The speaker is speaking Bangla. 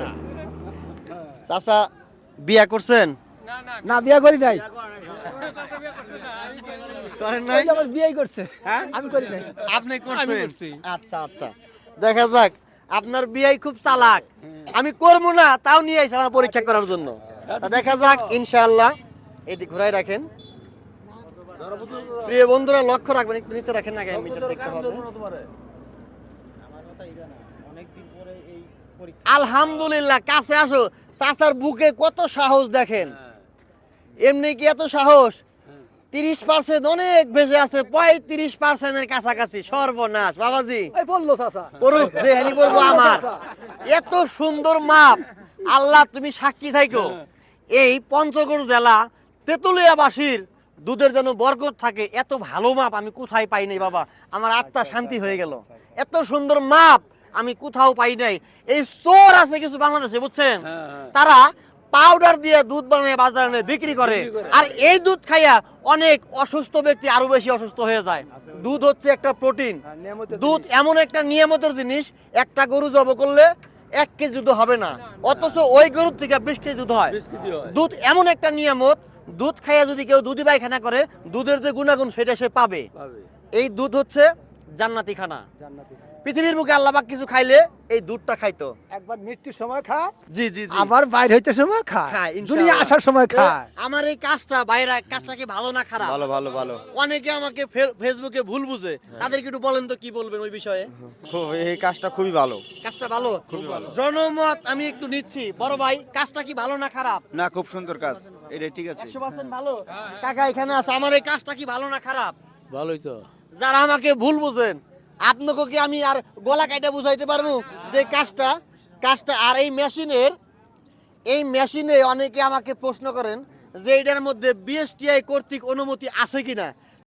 আছে। চাচা বিয়া করছেন? না বিয়া করি নাই। করেন নাই? আমার বিয়েই করছে। হ্যাঁ আমি করি নাই। আপনি করছেন? আচ্ছা আচ্ছা, দেখা যাক। আপনার বিয়াই খুব চালাক, আমি করবো না তাও নিয়ে আইছে আমার পরীক্ষা করার জন্য। তা দেখা যাক ইনশাআল্লাহ। এদিক ঘুরাই রাখেন। প্রিয় বন্ধুরা লক্ষ্য রাখবেন, একটু নিচে রাখেন, আগে মিটার দেখতে হবে। আলহামদুলিল্লাহ, কাছে আসো। চাচার বুকে কত সাহস দেখেন। এমনি কি এত সাহস? 30% অনেক বেশি আছে, 35%-এর কাছাকাছি। সর্বনাশ বাবাজি, এই বললো চাচা। পড়ুক যে হানি করবো আমার। এত সুন্দর মাপ, আল্লাহ তুমি সাক্ষী থাইকো। এই পঞ্চগড় জেলা তেতুলিয়াবাসীর দুধের যেন বরকত থাকে। এত ভালো মাপ আমি কোথায় পাই নাই বাবা, আমার আত্মা শান্তি হয়ে গেল। এত সুন্দর মাপ আমি কোথাও পাই নাই। এই চোর আছে কিছু বাংলাদেশে, বুঝছেন, তারা পাউডার দিয়ে দুধ বানিয়ে বাজারে এনে বিক্রি করে। আর এই দুধ খাইয়া অনেক অসুস্থ ব্যক্তি আরো বেশি অসুস্থ হয়ে যায়। দুধ হচ্ছে একটা প্রোটিন, দুধ এমন একটা নিয়ামতের জিনিস, একটা গরু জব করলে 1 কেজি দুধ হবে না, অথচ ওই গরুর থেকে 20 কেজি দুধ হয়। দুধ এমন একটা নিয়ামত, দুধ খাইয়া যদি কেউ দুধি পায়খানা করে, দুধের যে গুণাগুণ সেটা সে পাবে। এই দুধ হচ্ছে জান্নাতি খানা। পৃথিবীর মুখে আল্লাহ পাক কিছু খাইলে এই দুধটা খাইতো। একবার মৃত্যুর সময় খা, জি জি জি, আবার বাইরে হইতে সময় খা, খায়, ইনশাআল্লাহ। দুনিয়া আসার সময় খা। আমার এই কাজটা বাইরে কাজটা কি ভালো না খারাপ? ভালো ভালো ভালো। অনেকে আমাকে ফেসবুকে ভুল বুঝে, তাদেরকে একটু বলেন তো কি বলবেন ওই বিষয়ে? এই কাজটা খুবই ভালো। কাজটা ভালো, খুবই ভালো। জনমত আমি একটু নিচ্ছি। বড় ভাই, কাজটা কি ভালো না খারাপ? না, খুব সুন্দর কাজ, এটা ঠিক আছে। 100% ভালো। কাকা এখানে আছে, আমার এই কাজটা কি ভালো না খারাপ? ভালোই তো। যারা আমাকে ভুল বুঝেন, আপনাকে কি আমি আর গলা কাইটা বুঝাইতে পারবো যে কাজটা আর এই মেশিনে অনেকে আমাকে প্রশ্ন করেন যে এটার মধ্যে বিএসটিআই কর্তৃক অনুমতি আছে কিনা।